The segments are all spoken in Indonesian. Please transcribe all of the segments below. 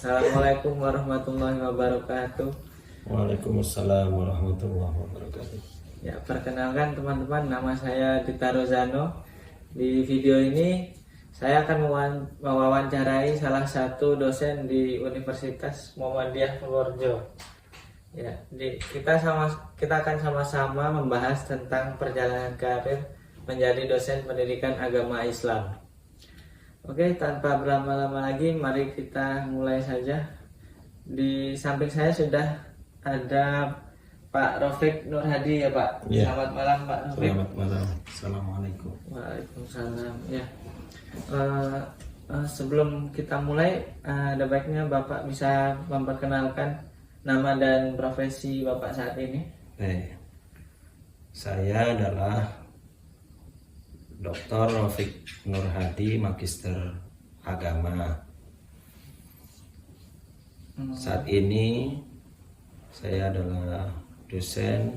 Assalamualaikum warahmatullahi wabarakatuh. Waalaikumsalam warahmatullahi wabarakatuh. Ya, perkenalkan teman-teman, nama saya Dita Rozano. Di video ini saya akan mewawancarai salah satu dosen di Universitas Muhammadiyah Purworejo. Ya, kita akan sama-sama membahas tentang perjalanan karir menjadi dosen pendidikan agama Islam. Oke, tanpa berlama-lama lagi, mari kita mulai saja. Di samping saya sudah ada Pak Rafiq Nur Hadi ya Pak. Ya. Selamat malam Pak Rafiq. Selamat malam. Assalamualaikum. Waalaikumsalam. Ya. Sebelum kita mulai, ada baiknya Bapak bisa memperkenalkan nama dan profesi Bapak saat ini. Saya adalah Dr. Rafiq Nur Hadi, Magister Agama. Saat ini saya adalah dosen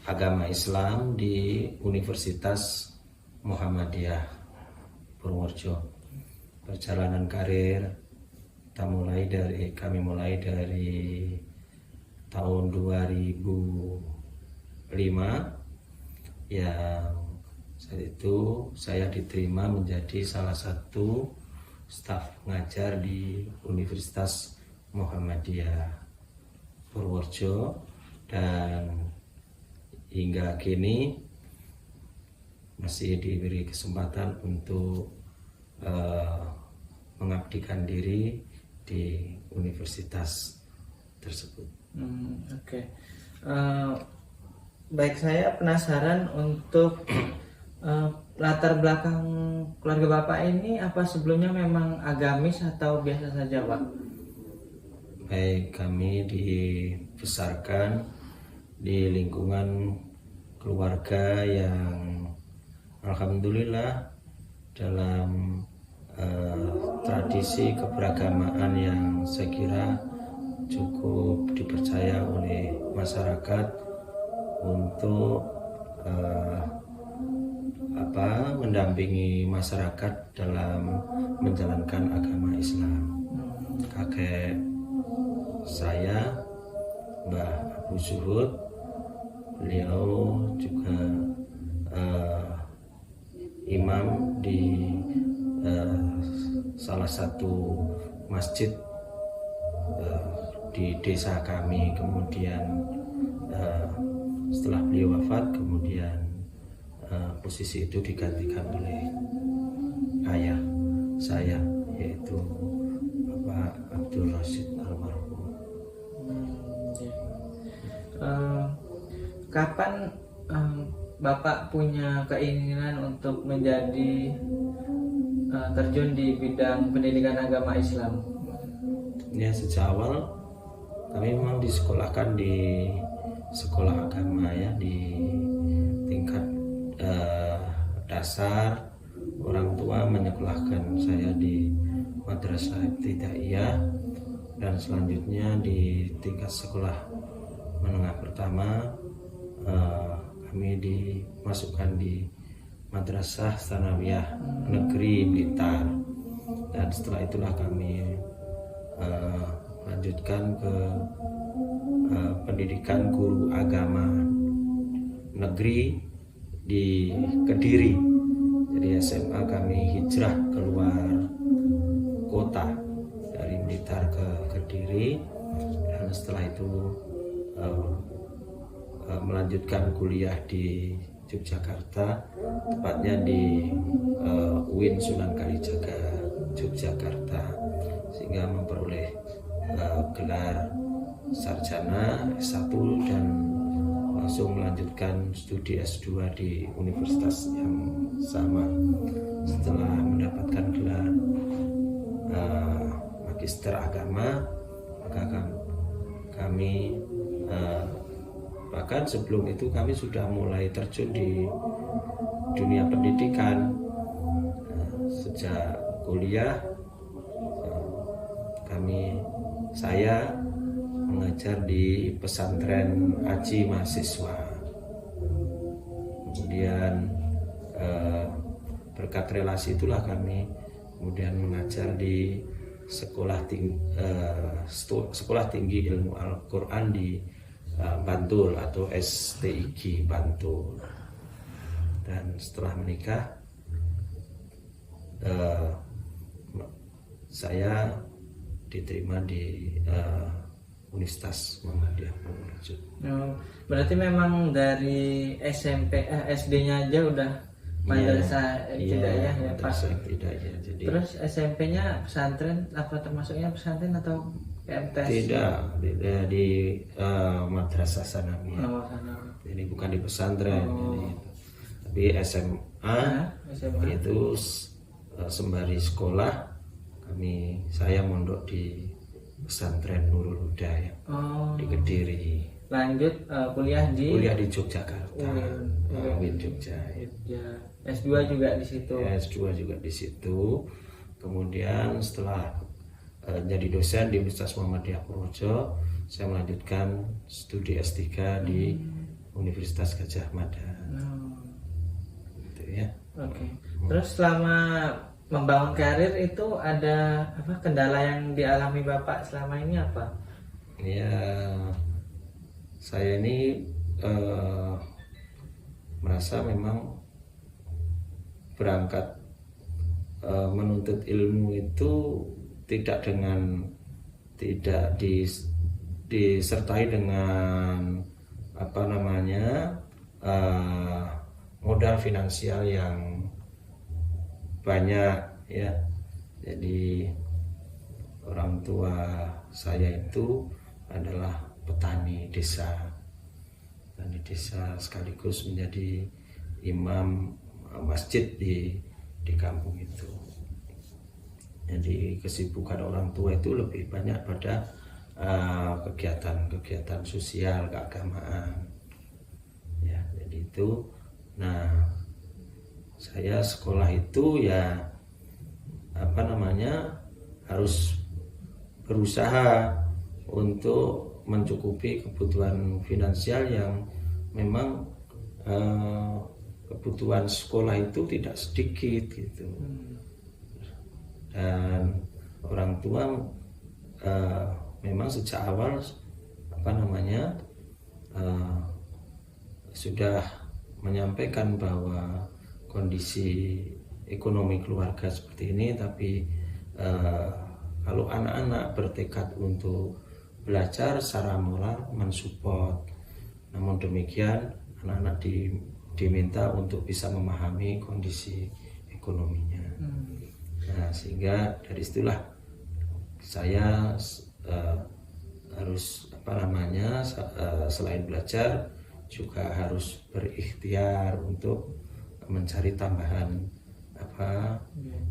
agama Islam di Universitas Muhammadiyah Purworejo. Perjalanan karir kami mulai dari tahun 2005 yang saat itu saya diterima menjadi salah satu staf pengajar di Universitas Muhammadiyah Purworejo, dan hingga kini masih diberi kesempatan untuk mengabdikan diri di universitas tersebut. Oke. Baik, saya penasaran untuk latar belakang keluarga Bapak ini, apa sebelumnya memang agamis atau biasa saja Pak? Baik, kami dibesarkan di lingkungan keluarga yang alhamdulillah dalam tradisi keberagamaan yang saya kira cukup dipercaya oleh masyarakat untuk mendampingi masyarakat dalam menjalankan agama Islam. Kakek saya, Mbah Abu Zuhud, beliau juga imam di salah satu masjid di desa kami. Kemudian setelah beliau wafat, kemudian posisi itu digantikan oleh ayah saya, yaitu Bapak Abdul Rashid almarhum. Kapan Bapak punya keinginan untuk menjadi terjun di bidang pendidikan agama Islam? Ya, sejak awal kami memang disekolahkan di sekolah agama ya, di tingkat dasar. Orang tua menyekolahkan saya di Madrasah Ibtidaiyah, dan selanjutnya di tingkat sekolah menengah pertama kami dimasukkan di Madrasah Tsanawiyah Negeri Blitar, dan setelah itulah kami lanjutkan ke pendidikan guru agama negeri di Kediri. Jadi SMA kami hijrah keluar kota dari Blitar ke Kediri, dan setelah itu melanjutkan kuliah di Yogyakarta, tepatnya di UIN Sunan Kalijaga Yogyakarta, sehingga memperoleh gelar sarjana S1 dan langsung melanjutkan studi S2 di universitas yang sama. Setelah mendapatkan gelar Magister Agama, maka kami bahkan sebelum itu kami sudah mulai terjun di dunia pendidikan. Sejak kuliah saya mengajar di pesantren Aji Mahasiswa. Kemudian berkat relasi itulah kami kemudian mengajar di Sekolah Tinggi Ilmu Al-Quran di Bantul atau STIG Bantul. Dan setelah menikah saya diterima di Universitas Muhammadiyah Purworejo. Berarti memang dari SD-nya aja udah madrasah ibtidaiyah ya Pak. Madrasah ibtidaiyah. Jadi terus SMP-nya pesantren, apa termasuknya pesantren atau PMTS? Tidak di madrasah sanawiyah. Oh, sana. Jadi bukan di pesantren. Jadi, tapi SMA itu sembari sekolah saya mondok di pesantren Nurul Huda ya, di Kediri. Lanjut kuliah di Yogyakarta, UIN Jogja. Ya. S2 juga di situ. S2 juga di situ. Kemudian setelah jadi dosen di Universitas Muhammadiyah Purworejo, saya melanjutkan studi S3 di Universitas Gadjah Mada. Gitu ya. Oke. Terus selama membangun karir itu ada apa kendala yang dialami Bapak selama ini apa? Ya, saya ini merasa memang berangkat menuntut ilmu itu tidak disertai dengan modal finansial yang banyak ya. Jadi orang tua saya itu adalah petani desa sekaligus menjadi imam masjid di kampung itu. Jadi kesibukan orang tua itu lebih banyak pada kegiatan sosial keagamaan ya. Jadi itu, nah saya sekolah itu ya harus berusaha untuk mencukupi kebutuhan finansial yang memang kebutuhan sekolah itu tidak sedikit gitu. Dan orang tua memang sejak awal sudah menyampaikan bahwa kondisi ekonomi keluarga seperti ini, tapi kalau anak-anak bertekad untuk belajar secara moral mensupport. Namun demikian anak-anak diminta untuk bisa memahami kondisi ekonominya. Nah, sehingga dari situlah saya harus selain belajar juga harus berikhtiar untuk mencari tambahan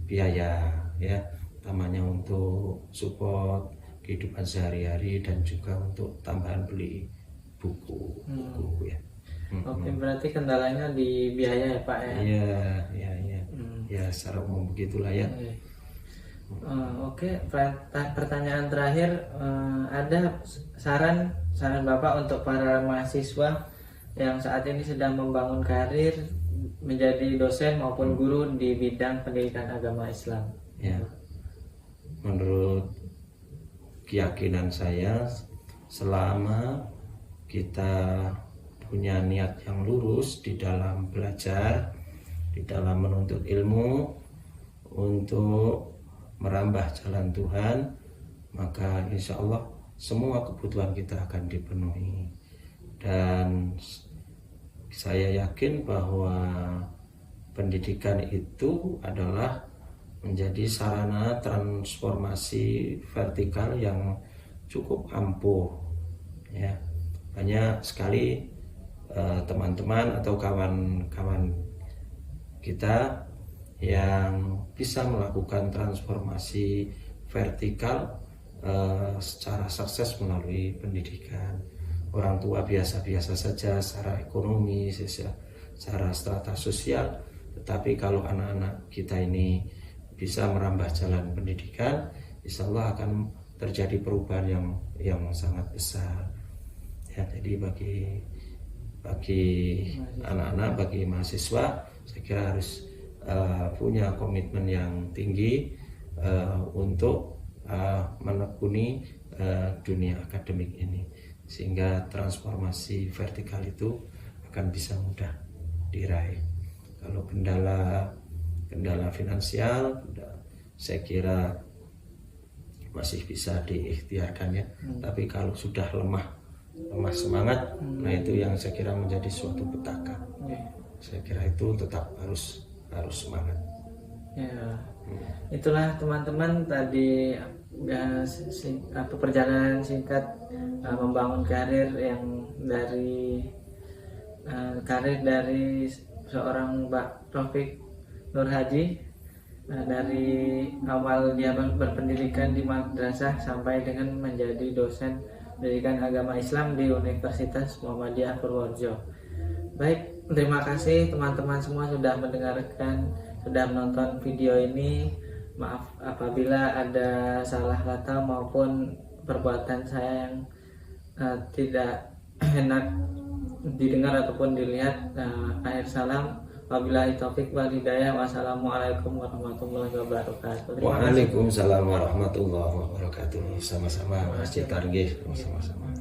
biaya ya, utamanya untuk support kehidupan sehari-hari dan juga untuk tambahan beli buku ya. Oke, berarti kendalanya di biaya ya Pak ya? Iya. Ya secara umum begitulah ya. Oke, pertanyaan terakhir, ada saran Bapak untuk para mahasiswa yang saat ini sedang membangun karir menjadi dosen maupun guru di bidang pendidikan agama Islam? Ya, menurut keyakinan saya, selama kita punya niat yang lurus di dalam belajar, di dalam menuntut ilmu untuk merambah jalan Tuhan, maka insya Allah semua kebutuhan kita akan dipenuhi. Dan saya yakin bahwa pendidikan itu adalah menjadi sarana transformasi vertikal yang cukup ampuh ya. Banyak sekali teman-teman atau kawan-kawan kita yang bisa melakukan transformasi vertikal secara sukses melalui pendidikan. Orang tua biasa-biasa saja secara ekonomi, secara strata sosial, tetapi kalau anak-anak kita ini bisa merambah jalan pendidikan, insya Allah akan terjadi perubahan yang sangat besar ya. Jadi bagi anak-anak, bagi mahasiswa, saya kira harus punya komitmen yang tinggi untuk menekuni dunia akademik ini, sehingga transformasi vertikal itu akan bisa mudah diraih. Kalau kendala finansial, saya kira masih bisa diikhtiarkan ya. Tapi kalau sudah lemah semangat, nah itu yang saya kira menjadi suatu petaka. Saya kira itu tetap harus semangat. Ya, itulah teman-teman tadi perjalanan singkat membangun karir yang dari seorang Mbak Taufik Nur Haji, dari awal dia berpendidikan di madrasah sampai dengan menjadi dosen pendidikan agama Islam di Universitas Muhammadiyah Purworejo. Baik, terima kasih teman-teman semua sudah mendengarkan, sudah menonton video ini. Maaf apabila ada salah kata maupun perbuatan saya yang tidak enak didengar ataupun dilihat. Akhir salam, wabillahi taufik wal hidayah. Wassalamualaikum warahmatullahi wabarakatuh. Waalaikumsalam warahmatullahi wabarakatuh. Sama-sama Masjid Targhib, sama-sama.